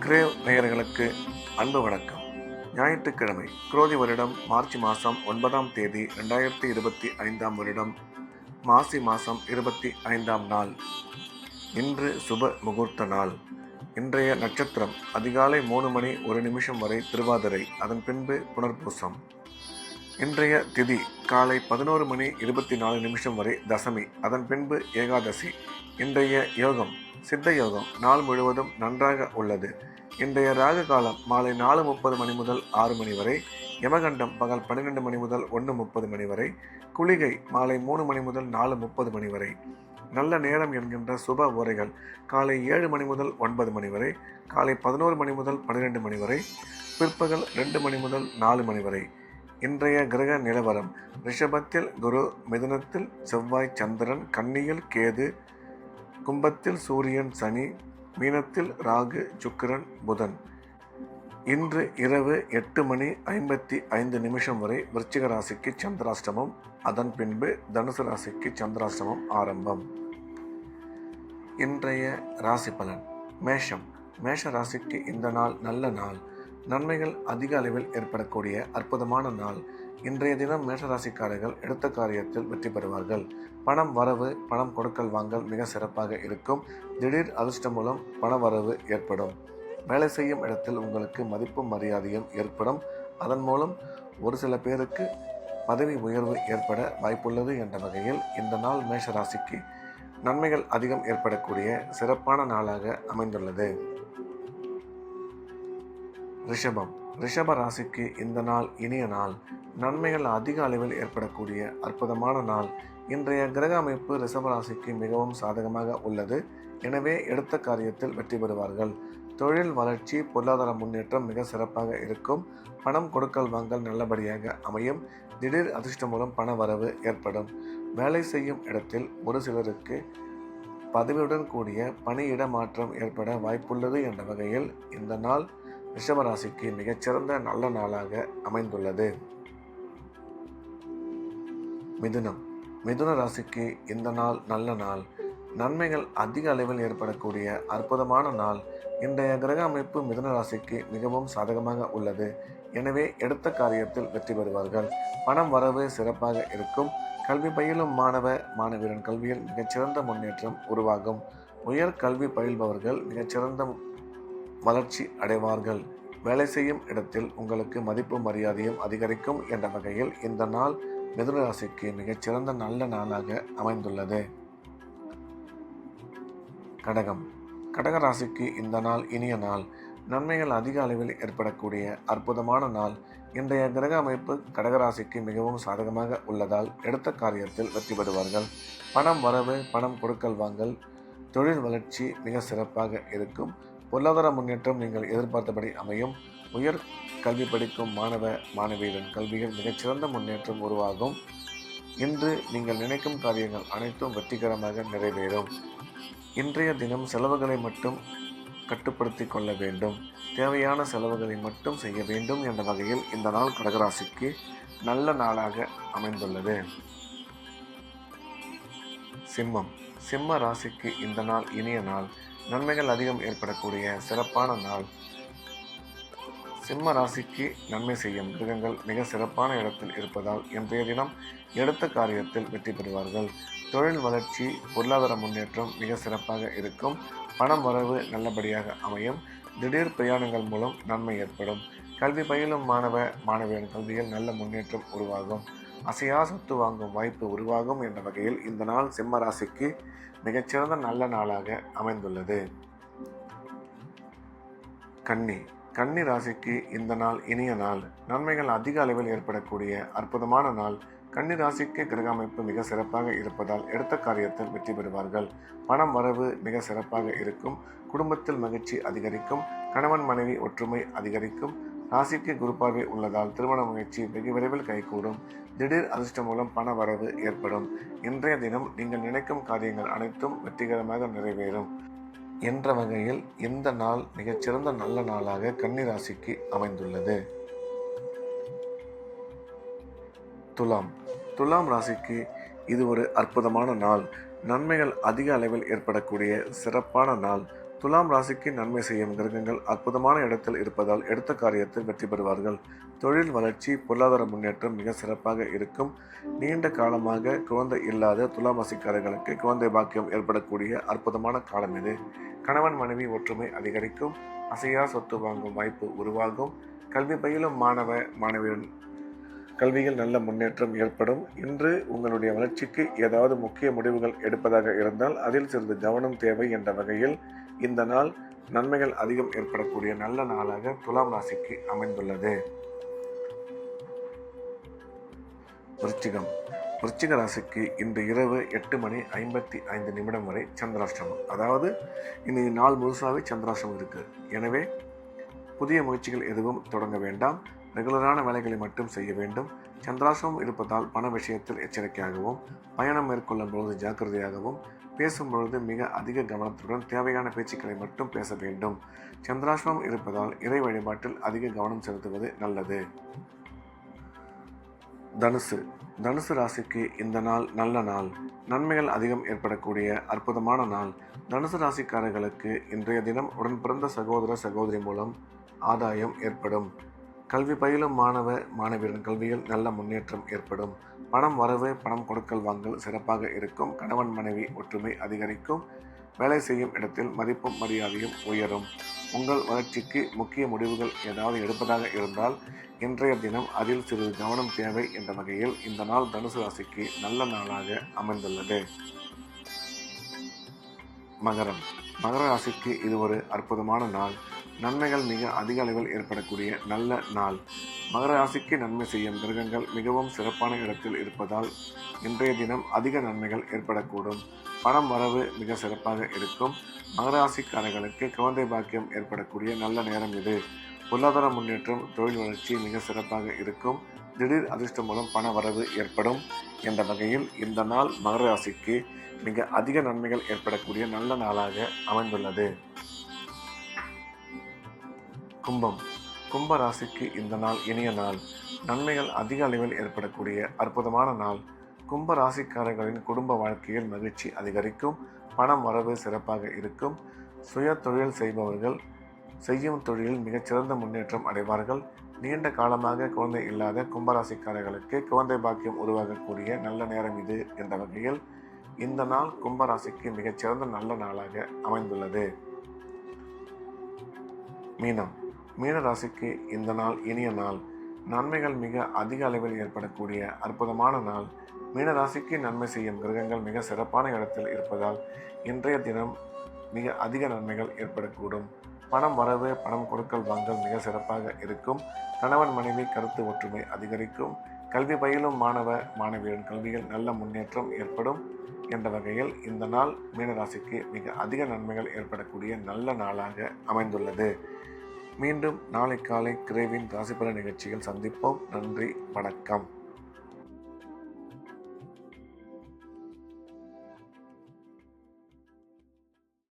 Grave நேயர்களுக்கு அன்பு வணக்கம். ஞாயிற்றுக்கிழமை, குரோதி வருடம் மார்ச் மாதம் 9ஆம் தேதி 2025 வருடம் மாசி மாதம் 25ஆம் நாள். இன்று சுப முகூர்த்த நாள். இன்றைய நட்சத்திரம் அதிகாலை 3 மணி 1 நிமிஷம் வரை திருவாதிரை, அதன் பின்பு புனர்பூசம். இன்றைய திதி காலை 11 மணி 24 நிமிஷம் வரை தசமி, அதன் பின்பு ஏகாதசி. இன்றைய யோகம் சித்த யோகம். நாள் முழுவதும் நன்றாக உள்ளது. இன்றைய ராகு காலம் மாலை 4:30 மணி முதல் 6 மணி வரை, யமகண்டம் பகல் 12 மணி முதல் 1:30 மணி வரை, குளிகை மாலை 3 மணி முதல் 4:30 மணி வரை. நல்ல நேரம் என்கின்ற சுப உரைகள் காலை 7 மணி முதல் 9 மணி வரை, காலை 11 மணி முதல் 12 மணி வரை, பிற்பகல் 2 மணி முதல் 4 மணி வரை. இன்றைய கிரக நிலவரம்: ரிஷபத்தில் குரு, மிதுனத்தில் செவ்வாய் சந்திரன், கன்னியில் கேது, கும்பத்தில் சூரியன் சனி, மீனத்தில் ராகு சுக்கிரன் புதன். இன்று இரவு 8 மணி 55 நிமிஷம் வரை விருச்சிக ராசிக்கு சந்திராஷ்டமம், அதன் பின்பு தனுசு ராசிக்கு சந்திராஷ்டமம் ஆரம்பம். இன்றைய ராசி பலன்: மேஷம். மேஷ ராசிக்கு இந்த நாள் நல்ல நாள். நன்மைகள் அதிக அளவில் ஏற்படக்கூடிய அற்புதமான நாள். இன்றைய தினம் மேஷராசிக்காரர்கள் எடுத்த காரியத்தில் வெற்றி பெறுவார்கள். பணம் வரவு, பணம் கொடுக்கல் வாங்கல் மிக சிறப்பாக இருக்கும். திடீர் அதிர்ஷ்டம் மூலம் பண வரவு ஏற்படும். வேலை செய்யும் இடத்தில் உங்களுக்கு மதிப்பும் மரியாதையும் ஏற்படும். அதன் மூலம் ஒரு சில பேருக்கு பதவி உயர்வு ஏற்பட வாய்ப்புள்ளது என்ற வகையில் இந்த நாள் மேஷராசிக்கு நன்மைகள் அதிகம் ஏற்படக்கூடிய சிறப்பான நாளாக அமைந்துள்ளது. ரிஷபம். ரிஷப ராசிக்கு இந்த நாள் இனிய நாள். நன்மைகள் அதிக அளவில் ஏற்படக்கூடிய அற்புதமான நாள். இன்றைய கிரக அமைப்பு ரிஷப ராசிக்கு மிகவும் சாதகமாக உள்ளது. எனவே எடுத்த காரியத்தில் வெற்றி பெறுவார்கள். தொழில் வளர்ச்சி, பொருளாதார முன்னேற்றம் மிக சிறப்பாக இருக்கும். பணம் கொடுக்கல் வாங்கல் நல்லபடியாக அமையும். திடீர் அதிர்ஷ்டம் மூலம் பண வரவு ஏற்படும். வேலை செய்யும் இடத்தில் ஒரு சிலருக்கு பதவியுடன் கூடிய பணியிட மாற்றம் ஏற்பட வாய்ப்புள்ளது என்ற வகையில் இந்த நாள் ரிஷபராசிக்கு மிகச்சிறந்த நல்ல நாளாக அமைந்துள்ளது. மிதுனம். மிதுன ராசிக்கு இந்த நாள் நல்ல நாள். நன்மைகள் அதிக அளவில் ஏற்படக்கூடிய அற்புதமான நாள். இன்றைய கிரக அமைப்பு மிதுன ராசிக்கு மிகவும் சாதகமாக உள்ளது. எனவே எடுத்த காரியத்தில் வெற்றி பெறுவார்கள். பணம் வரவு சிறப்பாக இருக்கும். கல்வி பயிலும் மாணவ மாணவியரின் கல்வியில் மிகச்சிறந்த முன்னேற்றம் உருவாகும். உயர் கல்வி பயில்பவர்கள் மிகச்சிறந்த வளர்ச்சி அடைவார்கள். வேலை செய்யும் இடத்தில் உங்களுக்கு மதிப்பு மரியாதையும் அதிகரிக்கும் என்ற வகையில் இந்த நாள் மிதுன ராசிக்கு மிகச்சிறந்த நல்ல நாளாக அமைந்துள்ளது. கடகம். கடக ராசிக்கு இந்த நாள் இனிய நாள். நன்மைகள் அதிக அளவில் ஏற்படக்கூடிய அற்புதமான நாள். இன்றைய கிரக அமைப்பு கடகராசிக்கு மிகவும் சாதகமாக உள்ளதால் எடுத்த காரியத்தில் வெற்றி பெறுவார்கள். பணம் வரவு, பணம் கொடுக்கல் வாங்கல், தொழில் வளர்ச்சி மிக சிறப்பாக இருக்கும். பொருளாதார முன்னேற்றம் நீங்கள் எதிர்பார்த்தபடி அமையும். உயர் கல்வி படிக்கும் மாணவ மாணவியரின் கல்வியில் மிகச்சிறந்த முன்னேற்றம் உருவாகும். இன்று நீங்கள் நினைக்கும் காரியங்கள் அனைத்தும் வெற்றிகரமாக நிறைவேறும். இன்றைய தினம் செலவுகளை மட்டும் கட்டுப்படுத்தி கொள்ள வேண்டும். தேவையான செலவுகளை மட்டும் செய்ய வேண்டும் என்ற வகையில் இந்த நாள் கடகராசிக்கு நல்ல நாளாக அமைந்துள்ளது. சிம்மம். சிம்ம ராசிக்கு இந்த நாள் இனிய நாள். நன்மைகள் அதிகம் ஏற்படக்கூடிய சிறப்பான நாள். சிம்ம ராசிக்கு நன்மை செய்யும் கிரகங்கள் மிக சிறப்பான இடத்தில் இருப்பதால் இன்றைய தினம் எடுத்த காரியத்தில் வெற்றி பெறுவார்கள். தொழில் வளர்ச்சி, பொருளாதார முன்னேற்றம் மிக சிறப்பாக இருக்கும். பணம் வரவு நல்லபடியாக அமையும். திடீர் பிரயாணங்கள் மூலம் நன்மை ஏற்படும். கல்வி பயிலும் மாணவ மாணவியரின் கல்வியில் நல்ல முன்னேற்றம் உருவாகும். அசையா சொத்து வாங்கும் வாய்ப்பு உருவாகும் என்ற வகையில் இந்த நாள் சிம்ம ராசிக்கு மிகச்சிறந்த நல்ல நாளாக அமைந்துள்ளது. கன்னி. கன்னி ராசிக்கு இந்த நாள் இனிய நாள். நன்மைகள் அதிக அளவில் ஏற்படக்கூடிய அற்புதமான நாள். கன்னி ராசிக்கு கிரக அமைப்பு மிக சிறப்பாக இருப்பதால் எடுத்த காரியத்தில் வெற்றி பெறுவார்கள். பணம் வரவு மிக சிறப்பாக இருக்கும். குடும்பத்தில் மகிழ்ச்சி அதிகரிக்கும். கணவன் மனைவி ஒற்றுமை அதிகரிக்கும். ராசிக்கு குரு பார்வை உள்ளதால் திருமண முயற்சி வெகு விரைவில் கைகூடும். திடீர் அதிர்ஷ்டம் மூலம் பண வரவு ஏற்படும். இன்றைய தினம் நீங்கள் நினைக்கும் காரியங்கள் அனைத்தும் வெற்றிகரமாக நிறைவேறும் என்ற வகையில் இந்த நாள் மிகச்சிறந்த நல்ல நாளாக கன்னி ராசிக்கு அமைந்துள்ளது. துலாம். துலாம் ராசிக்கு இது ஒரு அற்புதமான நாள். நன்மைகள் அதிக அளவில் ஏற்படக்கூடிய சிறப்பான நாள். துலாம் ராசிக்கு நன்மை செய்யும் கிரகங்கள் அற்புதமான இடத்தில் இருப்பதால் எடுத்த காரியத்தில் வெற்றி பெறுவார்கள். தொழில் வளர்ச்சி, பொருளாதார முன்னேற்றம் மிக சிறப்பாக இருக்கும். நீண்ட காலமாக குழந்தை இல்லாத துலாம் ராசிக்காரர்களுக்கு குழந்தை பாக்கியம் ஏற்படக்கூடிய அற்புதமான காலம் இது. கணவன் மனைவி ஒற்றுமை அதிகரிக்கும். அசையா சொத்து வாங்கும் வாய்ப்பு உருவாகும். கல்வி பயிலும் மாணவ மாணவியர் கல்வியில் நல்ல முன்னேற்றம் ஏற்படும். இன்று உங்களுடைய வளர்ச்சிக்கு ஏதாவது முக்கிய முடிவுகள் எடுப்பதாக இருந்தால் அதில் சிறிது கவனம் தேவை என்ற வகையில் இந்த நாள் நன்மைகள் அதிகம் ஏற்படக்கூடிய நல்ல நாளாக துலாம் ராசிக்கு அமைந்துள்ளது. விருச்சிக ராசிக்கு இன்று இரவு 8:55 வரை சந்திராஷ்டமம். அதாவது இன்னைக்கு நாள் முழுசாவே சந்திராஷ்டமம் இருக்கு. எனவே புதிய முயற்சிகள் எதுவும் தொடங்க வேண்டாம். ரெகுலரான வேலைகளை மட்டும் செய்ய வேண்டும். சந்திராஷ்டமம் இருப்பதால் பண விஷயத்தில் எச்சரிக்கையாகவும், பயணம் மேற்கொள்ளும் பொழுது ஜாக்கிரதையாகவும், பேசும் பொழுது மிக அதிக கவனத்துடன் தேவையான பேச்சுக்களை மட்டும் பேச வேண்டும். சந்திராஷ்டமம் இருப்பதால் இறை வழிபாட்டில் அதிக கவனம் செலுத்துவது நல்லது. தனுசு ராசிக்கு இந்த நாள் நல்ல நாள். நன்மைகள் அதிகம் ஏற்படக்கூடிய அற்புதமான நாள். தனுசு ராசிக்காரர்களுக்கு இன்றைய தினம் உடன் பிறந்த சகோதர சகோதரி மூலம் ஆதாயம் ஏற்படும். கல்வி பயிலும் மாணவ மாணவியரின் கல்வியில் நல்ல முன்னேற்றம் ஏற்படும். பணம் வரவு, பணம் கொடுக்கல் வாங்கல் சிறப்பாக இருக்கும். கணவன் மனைவி ஒற்றுமை அதிகரிக்கும். வேலை செய்யும் இடத்தில் மதிப்பும் மரியாதையும் உயரும். உங்கள் வளர்ச்சிக்கு முக்கிய முடிவுகள் ஏதாவது எடுப்பதாக இருந்தால் இன்றைய தினம் அதில் சிறிது கவனம் தேவை என்ற வகையில் இந்த நாள் தனுசு ராசிக்கு நல்ல நாளாக அமைந்துள்ளது. மகர ராசிக்கு இது ஒரு அற்புதமான நாள். நன்மைகள் மிக அதிக அளவில் ஏற்படக்கூடிய நல்ல நாள். மகர ராசிக்கு நன்மை செய்யும் கிரகங்கள் மிகவும் சிறப்பான இடத்தில் இருப்பதால் இன்றைய தினம் அதிக நன்மைகள் ஏற்படக்கூடும். பணம் வரவு மிக சிறப்பாக இருக்கும். மகர ராசிக்காரர்களுக்கு குழந்தை பாக்கியம் ஏற்படக்கூடிய நல்ல நேரம் இது. பொருளாதார முன்னேற்றம், தொழில் வளர்ச்சி மிக சிறப்பாக இருக்கும். திடீர் அதிர்ஷ்டம் மூலம் பண வரவு ஏற்படும் என்ற வகையில் இந்த நாள் மகர ராசிக்கு மிக அதிக நன்மைகள் ஏற்படக்கூடிய நல்ல நாளாக அமைந்துள்ளது. கும்ப ராசிக்கு இந்த நாள் இனிய நாள். நன்மைகள் அதிக அளவில் ஏற்படக்கூடிய அற்புதமான நாள். கும்ப ராசிக்காரர்களின் குடும்ப வாழ்க்கையில் மகிழ்ச்சி அதிகரிக்கும். பணம் வரவு சிறப்பாக இருக்கும். சுய தொழில் செய்பவர்கள் செய்யும் தொழிலில் மிகச்சிறந்த முன்னேற்றம் அடைவார்கள். நீண்ட காலமாக குழந்தை இல்லாத கும்பராசிக்காரர்களுக்கு குழந்தை பாக்கியம் உருவாகக்கூடிய நல்ல நேரம் இது என்ற வகையில் இந்த நாள் கும்பராசிக்கு மிகச்சிறந்த நல்ல நாளாக அமைந்துள்ளது. மீன ராசிக்கு இந்த நாள் இனிய நாள். நன்மைகள் மிக அதிக அளவில் ஏற்படக்கூடிய அற்புதமான நாள். மீன ராசிக்கு நன்மை செய்யும் கிரகங்கள் மிக சிறப்பான இடத்தில் இருப்பதால் இன்றைய தினம் மிக அதிக நன்மைகள் ஏற்படக்கூடும். பணம் வரவு, பணம் கொடுக்கல் வாங்கல் மிக சிறப்பாக இருக்கும். கணவன் மனைவி கருத்து ஒற்றுமை அதிகரிக்கும். கல்வி பயிலும் மாணவ மாணவியரின் கல்வியில் நல்ல முன்னேற்றம் ஏற்படும் என்ற வகையில் இந்த நாள் மீனராசிக்கு மிக அதிக நன்மைகள் ஏற்படக்கூடிய நல்ல நாளாக அமைந்துள்ளது. மீண்டும் நாளை காலை கிரேவின் ராசிபலன் நிகழ்ச்சியில் சந்திப்போம். நன்றி, வணக்கம்.